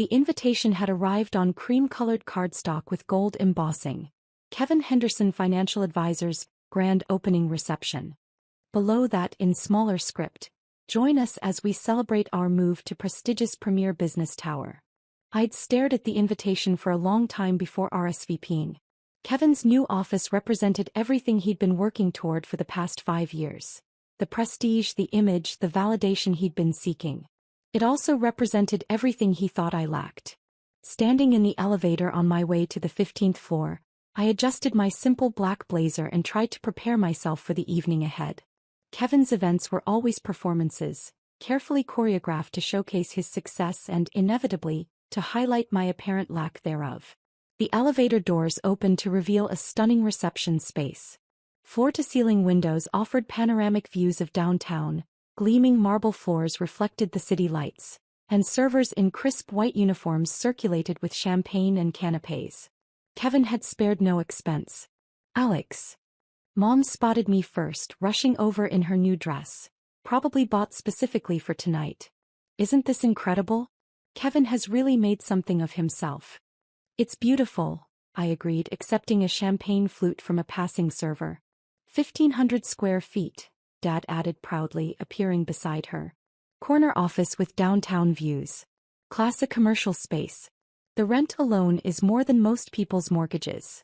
The invitation had arrived on cream-colored cardstock with gold embossing. Kevin Henderson Financial Advisors, Grand Opening Reception. Below that in smaller script, join us as we celebrate our move to prestigious premier business tower. I'd stared at the invitation for a long time before RSVPing. Kevin's new office represented everything he'd been working toward for the past 5 years. The prestige, the image, the validation he'd been seeking. It also represented everything he thought I lacked. Standing in the elevator on my way to the 15th floor, I adjusted my simple black blazer and tried to prepare myself for the evening ahead. Kevin's events were always performances, carefully choreographed to showcase his success and, inevitably, to highlight my apparent lack thereof. The elevator doors opened to reveal a stunning reception space. Floor-to-ceiling windows offered panoramic views of downtown, gleaming marble floors reflected the city lights, and servers in crisp white uniforms circulated with champagne and canapés. Kevin had spared no expense. "Alex." Mom spotted me first, rushing over in her new dress. Probably bought specifically for tonight. "Isn't this incredible? Kevin has really made something of himself." "It's beautiful," I agreed, accepting a champagne flute from a passing server. 1,500 square feet, Dad added proudly, appearing beside her. "Corner office with downtown views. Classic commercial space. The rent alone is more than most people's mortgages."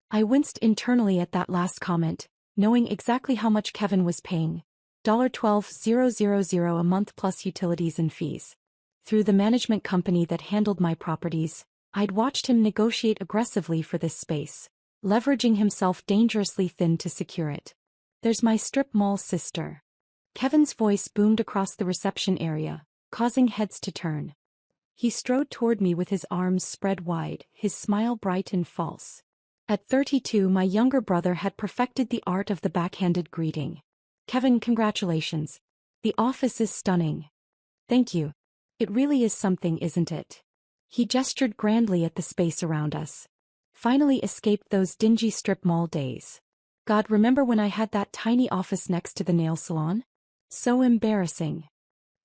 I winced internally at that last comment, knowing exactly how much Kevin was paying. $12,000 a month plus utilities and fees. Through the management company that handled my properties, I'd watched him negotiate aggressively for this space, leveraging himself dangerously thin to secure it. "There's my strip mall sister." Kevin's voice boomed across the reception area, causing heads to turn. He strode toward me with his arms spread wide, his smile bright and false. At 32, my younger brother had perfected the art of the backhanded greeting. "Kevin, congratulations. The office is stunning." "Thank you. It really is something, isn't it?" He gestured grandly at the space around us. "Finally escaped those dingy strip mall days. God, remember when I had that tiny office next to the nail salon? So embarrassing."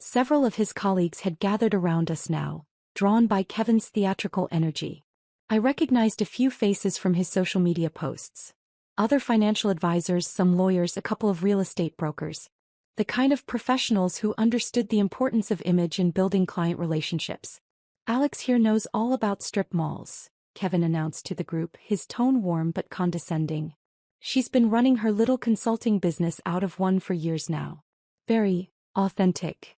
Several of his colleagues had gathered around us now, drawn by Kevin's theatrical energy. I recognized a few faces from his social media posts. Other financial advisors, some lawyers, a couple of real estate brokers. The kind of professionals who understood the importance of image in building client relationships. "Alex here knows all about strip malls," Kevin announced to the group, his tone warm but condescending. "She's been running her little consulting business out of one for years now. Very authentic."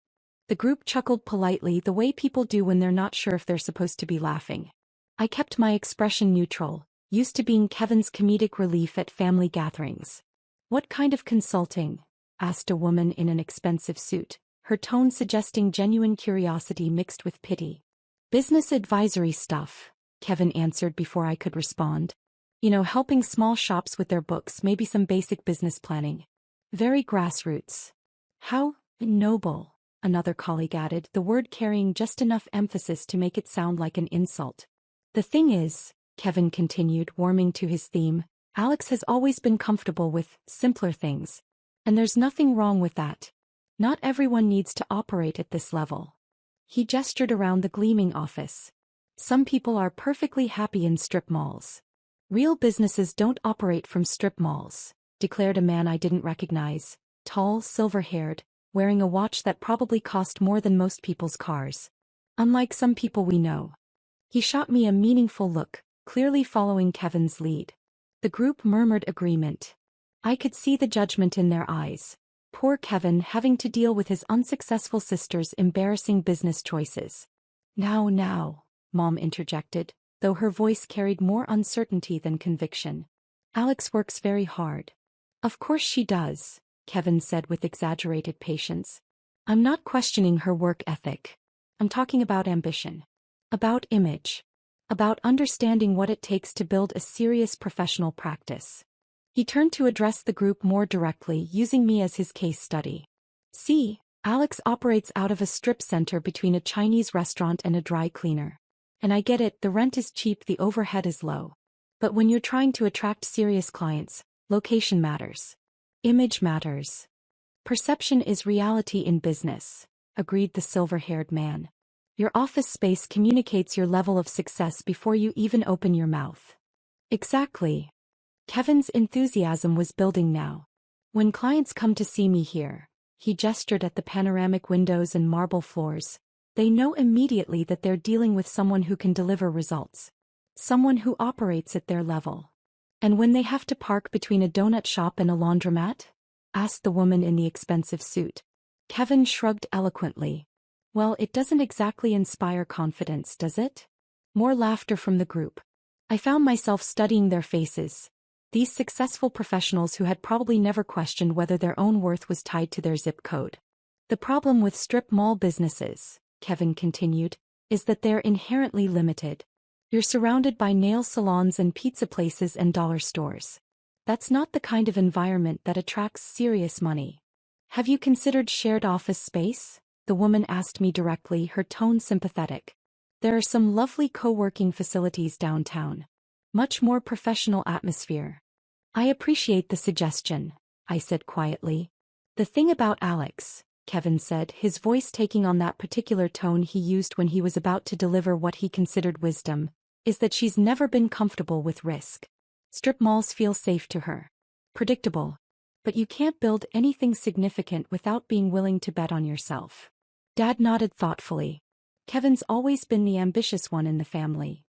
The group chuckled politely, the way people do when they're not sure if they're supposed to be laughing. I kept my expression neutral, used to being Kevin's comedic relief at family gatherings. "What kind of consulting?" asked a woman in an expensive suit, her tone suggesting genuine curiosity mixed with pity. "Business advisory stuff," Kevin answered before I could respond. "You know, helping small shops with their books, maybe some basic business planning. Very grassroots." "How noble," another colleague added, the word carrying just enough emphasis to make it sound like an insult. "The thing is," Kevin continued, warming to his theme, "Alex has always been comfortable with simpler things. And there's nothing wrong with that. Not everyone needs to operate at this level." He gestured around the gleaming office. "Some people are perfectly happy in strip malls. Real businesses don't operate from strip malls," declared a man I didn't recognize, tall, silver-haired, wearing a watch that probably cost more than most people's cars. Unlike some people we know. He shot me a meaningful look, clearly following Kevin's lead. The group murmured agreement. I could see the judgment in their eyes. Poor Kevin having to deal with his unsuccessful sister's embarrassing business choices. Now, Mom interjected, though her voice carried more uncertainty than conviction. "Alex works very hard." "Of course she does," Kevin said with exaggerated patience. "I'm not questioning her work ethic. I'm talking about ambition. About image. About understanding what it takes to build a serious professional practice." He turned to address the group more directly, using me as his case study. "See, Alex operates out of a strip center between a Chinese restaurant and a dry cleaner. And I get it, the rent is cheap, the overhead is low. But when you're trying to attract serious clients, location matters. Image matters. Perception is reality in business," agreed the silver-haired man. Your office space communicates your level of success before you even open your mouth. Exactly. Kevin's enthusiasm was building now. When clients come to see me here, he gestured at the panoramic windows and marble floors, they know immediately that they're dealing with someone who can deliver results. Someone who operates at their level. And when they have to park between a donut shop and a laundromat? Asked the woman in the expensive suit. Kevin shrugged eloquently. Well, it doesn't exactly inspire confidence, does it? More laughter from the group. I found myself studying their faces. These successful professionals who had probably never questioned whether their own worth was tied to their zip code. The problem with strip mall businesses, Kevin continued, is that they're inherently limited. You're surrounded by nail salons and pizza places and dollar stores. That's not the kind of environment that attracts serious money. Have you considered shared office space? The woman asked me directly, her tone sympathetic. There are some lovely co-working facilities downtown. Much more professional atmosphere. I appreciate the suggestion, I said quietly. The thing about Alex, Kevin said, his voice taking on that particular tone he used when he was about to deliver what he considered wisdom, is that she's never been comfortable with risk. Strip malls feel safe to her. Predictable. But you can't build anything significant without being willing to bet on yourself. Dad nodded thoughtfully. Kevin's always been the ambitious one in the family.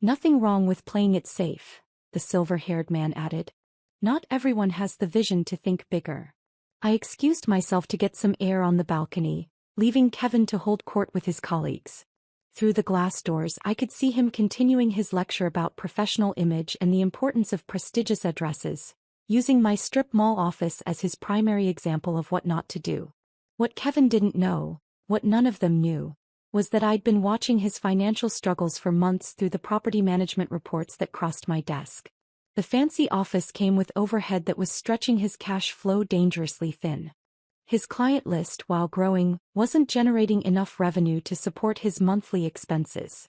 Nothing wrong with playing it safe, the silver-haired man added. Not everyone has the vision to think bigger. I excused myself to get some air on the balcony, leaving Kevin to hold court with his colleagues. Through the glass doors I could see him continuing his lecture about professional image and the importance of prestigious addresses, using my strip mall office as his primary example of what not to do. What Kevin didn't know, what none of them knew, was that I'd been watching his financial struggles for months through the property management reports that crossed my desk. The fancy office came with overhead that was stretching his cash flow dangerously thin. His client list, while growing, wasn't generating enough revenue to support his monthly expenses.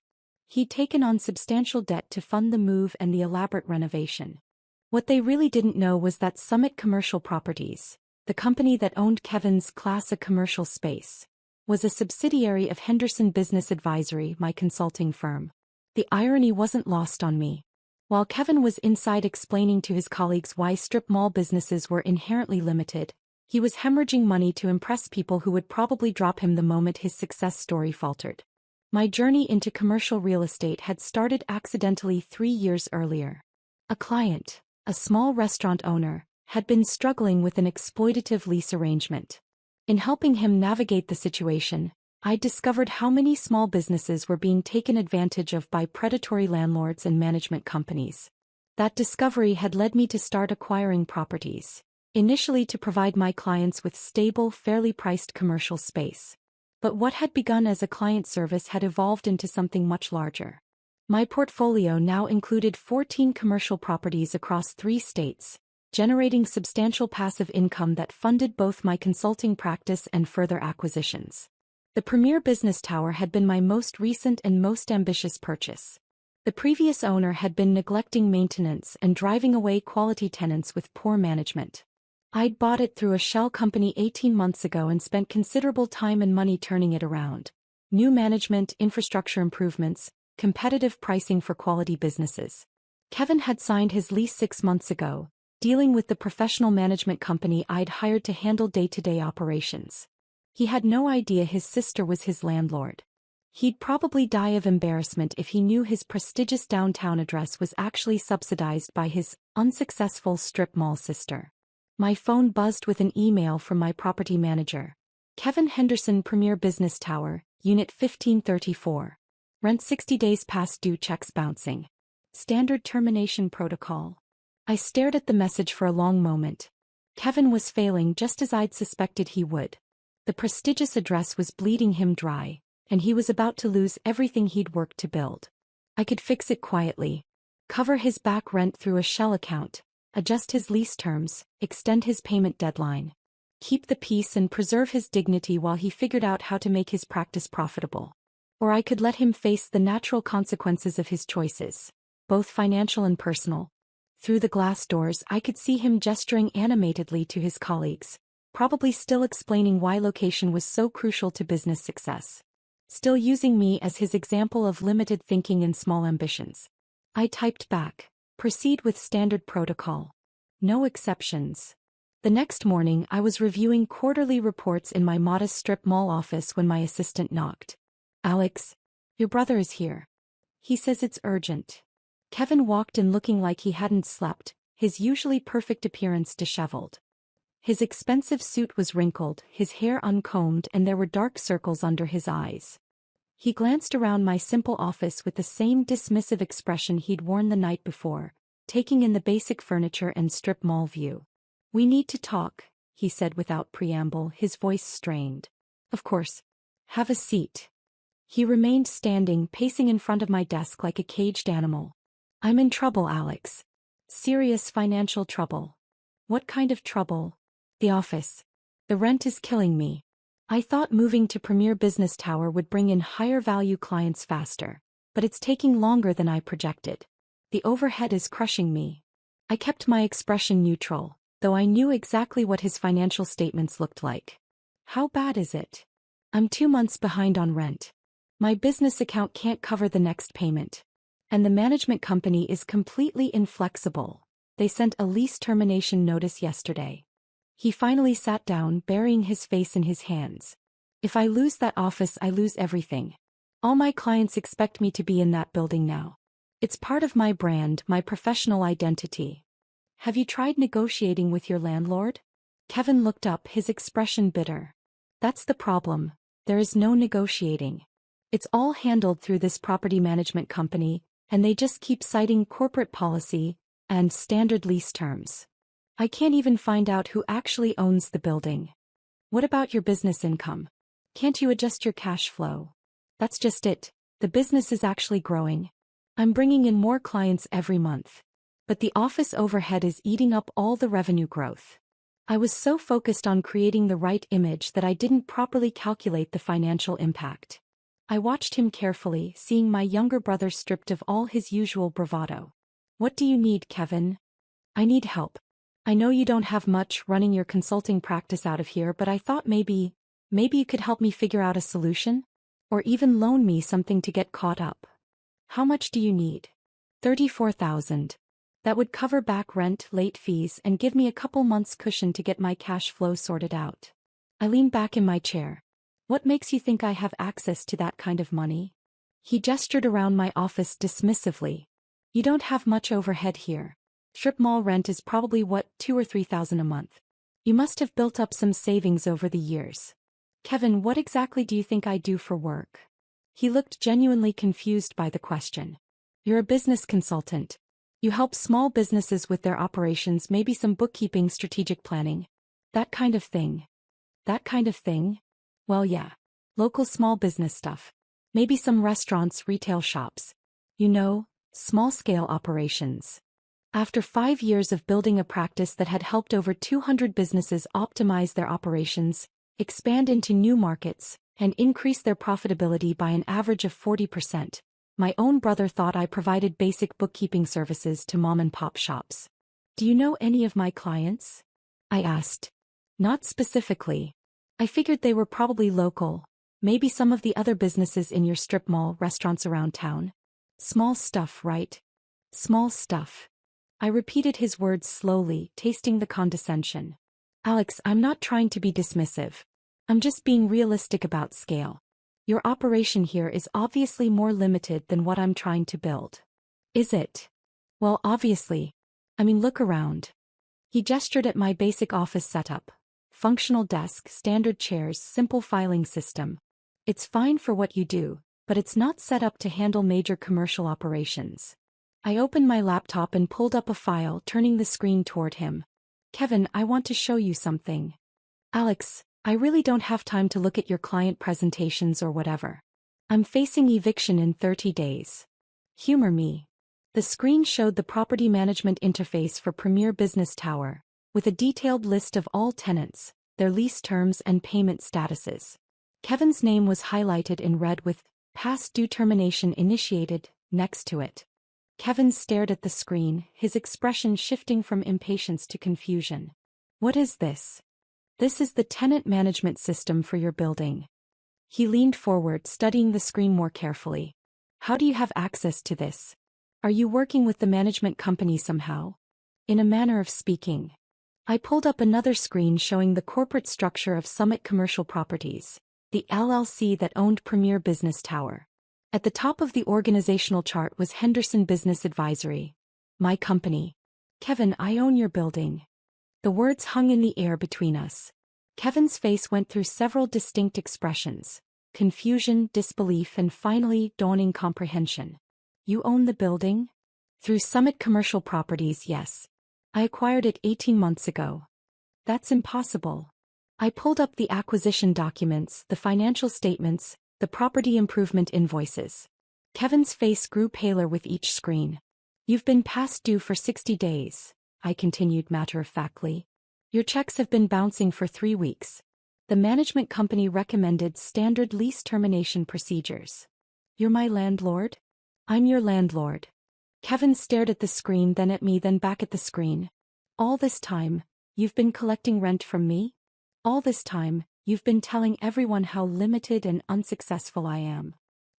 He'd taken on substantial debt to fund the move and the elaborate renovation. What they really didn't know was that Summit Commercial Properties, the company that owned Kevin's Class A commercial space, was a subsidiary of Henderson Business Advisory, my consulting firm. The irony wasn't lost on me. While Kevin was inside explaining to his colleagues why strip mall businesses were inherently limited, he was hemorrhaging money to impress people who would probably drop him the moment his success story faltered. My journey into commercial real estate had started accidentally 3 years earlier. A client, a small restaurant owner, had been struggling with an exploitative lease arrangement. In helping him navigate the situation, I discovered how many small businesses were being taken advantage of by predatory landlords and management companies. That discovery had led me to start acquiring properties, initially to provide my clients with stable, fairly priced commercial space. But what had begun as a client service had evolved into something much larger. My portfolio now included 14 commercial properties across 3 states, generating substantial passive income that funded both my consulting practice and further acquisitions. The premier business tower had been my most recent and most ambitious purchase. The previous owner had been neglecting maintenance and driving away quality tenants with poor management. I'd bought it through a shell company 18 months ago and spent considerable time and money turning it around. New management, infrastructure improvements, competitive pricing for quality businesses. Kevin had signed his lease 6 months ago, dealing with the professional management company I'd hired to handle day-to-day operations. He had no idea his sister was his landlord. He'd probably die of embarrassment if he knew his prestigious downtown address was actually subsidized by his unsuccessful strip mall sister. My phone buzzed with an email from my property manager. Kevin Henderson, Premier Business Tower, Unit 1534. Rent 60 days past due, checks bouncing. Standard termination protocol. I stared at the message for a long moment. Kevin was failing just as I'd suspected he would. The prestigious address was bleeding him dry, and he was about to lose everything he'd worked to build. I could fix it quietly. Cover his back rent through a shell account, adjust his lease terms, extend his payment deadline. Keep the peace and preserve his dignity while he figured out how to make his practice profitable. Or I could let him face the natural consequences of his choices, both financial and personal. Through the glass doors I could see him gesturing animatedly to his colleagues, probably still explaining why location was so crucial to business success. still using me as his example of limited thinking and small ambitions. I typed back, proceed with standard protocol. No exceptions. The next morning I was reviewing quarterly reports in my modest strip mall office when my assistant knocked. Alex, your brother is here. He says it's urgent. Kevin walked in looking like he hadn't slept, his usually perfect appearance disheveled. His expensive suit was wrinkled, his hair uncombed, and there were dark circles under his eyes. He glanced around my simple office with the same dismissive expression he'd worn the night before, taking in the basic furniture and strip mall view. We need to talk, he said without preamble, his voice strained. Of course. Have a seat. He remained standing, pacing in front of my desk like a caged animal. I'm in trouble, Alex. Serious financial trouble. What kind of trouble? The office. The rent is killing me. I thought moving to Premier Business Tower would bring in higher value clients faster, but it's taking longer than I projected. The overhead is crushing me. I kept my expression neutral, though I knew exactly what his financial statements looked like. How bad is it? I'm 2 months behind on rent. My business account can't cover the next payment. And the management company is completely inflexible. They sent a lease termination notice yesterday. He finally sat down, burying his face in his hands. If I lose that office, I lose everything. All my clients expect me to be in that building now. It's part of my brand, my professional identity. Have you tried negotiating with your landlord? Kevin looked up, his expression bitter. That's the problem. There is no negotiating. It's all handled through this property management company, and they just keep citing corporate policy and standard lease terms. I can't even find out who actually owns the building. What about your business income? Can't you adjust your cash flow? That's just it. The business is actually growing. I'm bringing in more clients every month. But the office overhead is eating up all the revenue growth. I was so focused on creating the right image that I didn't properly calculate the financial impact. I watched him carefully, seeing my younger brother stripped of all his usual bravado. What do you need, Kevin? I need help. I know you don't have much running your consulting practice out of here, but I thought maybe you could help me figure out a solution? Or even loan me something to get caught up. How much do you need? $34,000. That would cover back rent, late fees, and give me a couple months cushion to get my cash flow sorted out. I leaned back in my chair. What makes you think I have access to that kind of money? He gestured around my office dismissively. You don't have much overhead here. Strip mall rent is probably $2,000 or $3,000 a month. You must have built up some savings over the years. Kevin, what exactly do you think I do for work? He looked genuinely confused by the question. You're a business consultant. You help small businesses with their operations, maybe some bookkeeping, strategic planning. That kind of thing. That kind of thing? Well, yeah. Local small business stuff. Maybe some restaurants, retail shops. You know, small-scale operations. After 5 years of building a practice that had helped over 200 businesses optimize their operations, expand into new markets, and increase their profitability by an average of 40%, my own brother thought I provided basic bookkeeping services to mom-and-pop shops. Do you know any of my clients? I asked. Not specifically. I figured they were probably local, maybe some of the other businesses in your strip mall, restaurants around town. Small stuff, right? Small stuff. I repeated his words slowly, tasting the condescension. Alex, I'm not trying to be dismissive. I'm just being realistic about scale. Your operation here is obviously more limited than what I'm trying to build. Is it? Well, obviously. I mean, look around. He gestured at my basic office setup. Functional desk, standard chairs, simple filing system. It's fine for what you do, but it's not set up to handle major commercial operations. I opened my laptop and pulled up a file, turning the screen toward him. Kevin, I want to show you something. Alex, I really don't have time to look at your client presentations or whatever. I'm facing eviction in 30 days. Humor me. The screen showed the property management interface for Premier Business Tower, with a detailed list of all tenants, their lease terms and payment statuses. Kevin's name was highlighted in red with past due termination initiated next to it. Kevin stared at the screen, his expression shifting from impatience to confusion. What is this? This is the tenant management system for your building. He leaned forward, studying the screen more carefully. How do you have access to this? Are you working with the management company somehow? In a manner of speaking. I pulled up another screen showing the corporate structure of Summit Commercial Properties, the LLC that owned Premier Business Tower. At the top of the organizational chart was Henderson Business Advisory. My company. Kevin, I own your building. The words hung in the air between us. Kevin's face went through several distinct expressions: confusion, disbelief, and finally, dawning comprehension. You own the building? Through Summit Commercial Properties, yes. I acquired it 18 months ago. That's impossible. I pulled up the acquisition documents, the financial statements, the property improvement invoices. Kevin's face grew paler with each screen. You've been past due for 60 days, I continued matter-of-factly. Your checks have been bouncing for 3 weeks. The management company recommended standard lease termination procedures. You're my landlord? I'm your landlord. Kevin stared at the screen, then at me, then back at the screen. All this time, you've been collecting rent from me? All this time, you've been telling everyone how limited and unsuccessful I am.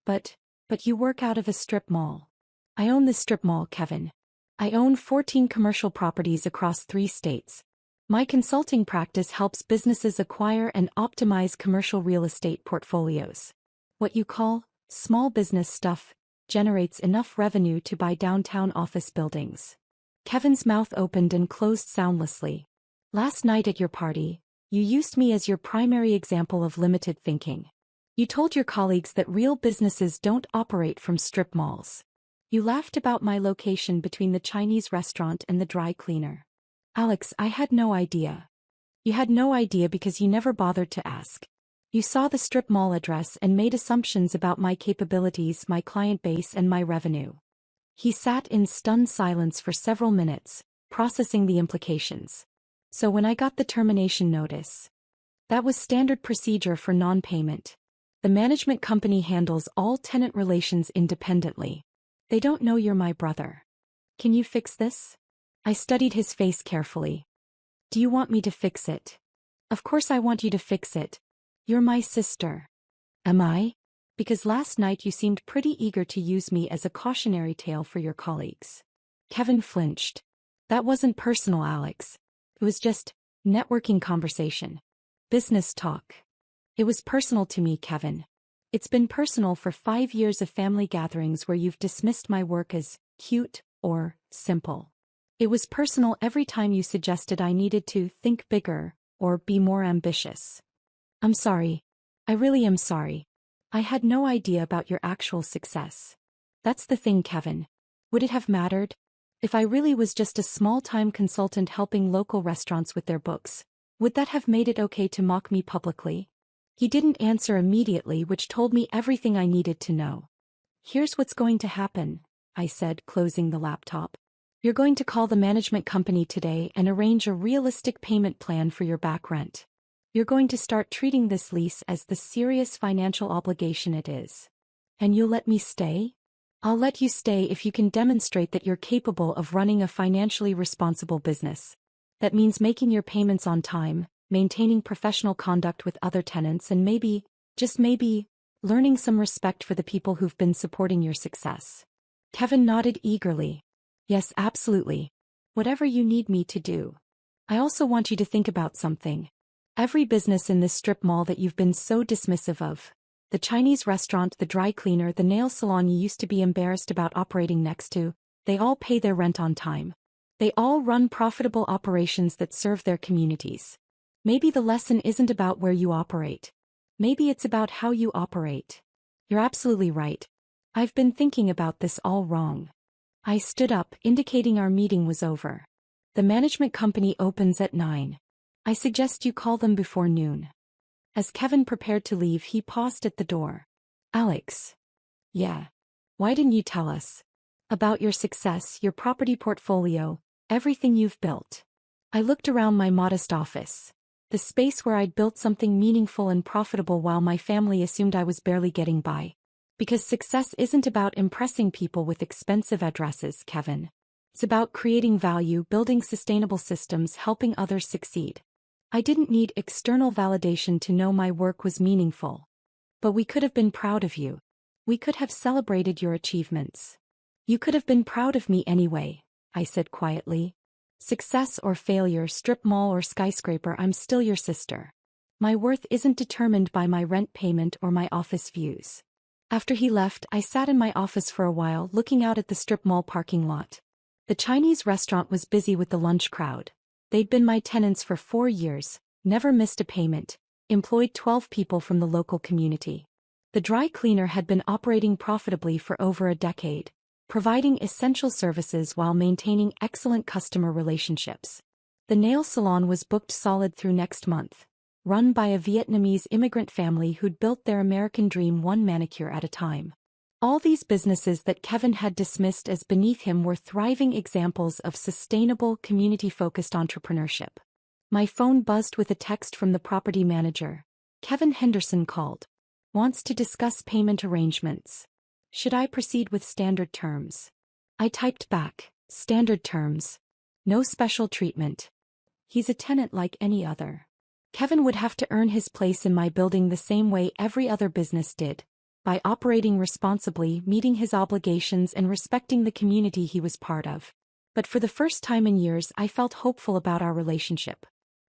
But you work out of a strip mall. I own this strip mall, Kevin. I own 14 commercial properties across 3 states. My consulting practice helps businesses acquire and optimize commercial real estate portfolios. What you call small business stuff generates enough revenue to buy downtown office buildings. Kevin's mouth opened and closed soundlessly. Last night at your party, you used me as your primary example of limited thinking. You told your colleagues that real businesses don't operate from strip malls. You laughed about my location between the Chinese restaurant and the dry cleaner. Alex, I had no idea. You had no idea because you never bothered to ask. You saw the strip mall address and made assumptions about my capabilities, my client base, and my revenue. He sat in stunned silence for several minutes, processing the implications. So when I got the termination notice, that was standard procedure for non-payment. The management company handles all tenant relations independently. They don't know you're my brother. Can you fix this? I studied his face carefully. Do you want me to fix it? Of course I want you to fix it. You're my sister. Am I? Because last night you seemed pretty eager to use me as a cautionary tale for your colleagues. Kevin flinched. That wasn't personal, Alex. It was just networking conversation. Business talk. It was personal to me, Kevin. It's been personal for 5 years of family gatherings where you've dismissed my work as cute or simple. It was personal every time you suggested I needed to think bigger or be more ambitious. I'm sorry. I really am sorry. I had no idea about your actual success. That's the thing, Kevin. Would it have mattered? If I really was just a small-time consultant helping local restaurants with their books, would that have made it okay to mock me publicly? He didn't answer immediately, which told me everything I needed to know. Here's what's going to happen, I said, closing the laptop. You're going to call the management company today and arrange a realistic payment plan for your back rent. You're going to start treating this lease as the serious financial obligation it is. And you'll let me stay? I'll let you stay if you can demonstrate that you're capable of running a financially responsible business. That means making your payments on time, maintaining professional conduct with other tenants, and maybe, just maybe, learning some respect for the people who've been supporting your success. Kevin nodded eagerly. Yes, absolutely. Whatever you need me to do. I also want you to think about something. Every business in this strip mall that you've been so dismissive of, the Chinese restaurant, the dry cleaner, the nail salon you used to be embarrassed about operating next to, they all pay their rent on time. They all run profitable operations that serve their communities. Maybe the lesson isn't about where you operate. Maybe it's about how you operate. You're absolutely right. I've been thinking about this all wrong. I stood up, indicating our meeting was over. The management company opens at 9. I suggest you call them before noon. As Kevin prepared to leave, he paused at the door. Alex. Yeah. Why didn't you tell us? About your success, your property portfolio, everything you've built. I looked around my modest office. The space where I'd built something meaningful and profitable while my family assumed I was barely getting by. Because success isn't about impressing people with expensive addresses, Kevin. It's about creating value, building sustainable systems, helping others succeed. I didn't need external validation to know my work was meaningful. But we could have been proud of you. We could have celebrated your achievements. You could have been proud of me anyway, I said quietly. Success or failure, strip mall or skyscraper, I'm still your sister. My worth isn't determined by my rent payment or my office views. After he left, I sat in my office for a while looking out at the strip mall parking lot. The Chinese restaurant was busy with the lunch crowd. They'd been my tenants for 4 years, never missed a payment, employed 12 people from the local community. The dry cleaner had been operating profitably for over a decade, providing essential services while maintaining excellent customer relationships. The nail salon was booked solid through next month, run by a Vietnamese immigrant family who'd built their American dream one manicure at a time. All these businesses that Kevin had dismissed as beneath him were thriving examples of sustainable, community-focused entrepreneurship. My phone buzzed with a text from the property manager. Kevin Henderson called. Wants to discuss payment arrangements. Should I proceed with standard terms? I typed back, standard terms. No special treatment. He's a tenant like any other. Kevin would have to earn his place in my building the same way every other business did, by operating responsibly, meeting his obligations and respecting the community he was part of. But for the first time in years I felt hopeful about our relationship.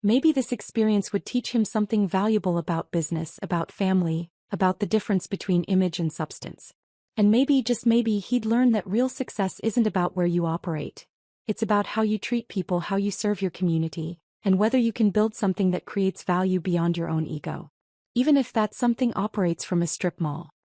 Maybe this experience would teach him something valuable about business, about family, about the difference between image and substance. And maybe, just maybe, he'd learn that real success isn't about where you operate. It's about how you treat people, how you serve your community, and whether you can build something that creates value beyond your own ego. Even if that something operates from a strip mall.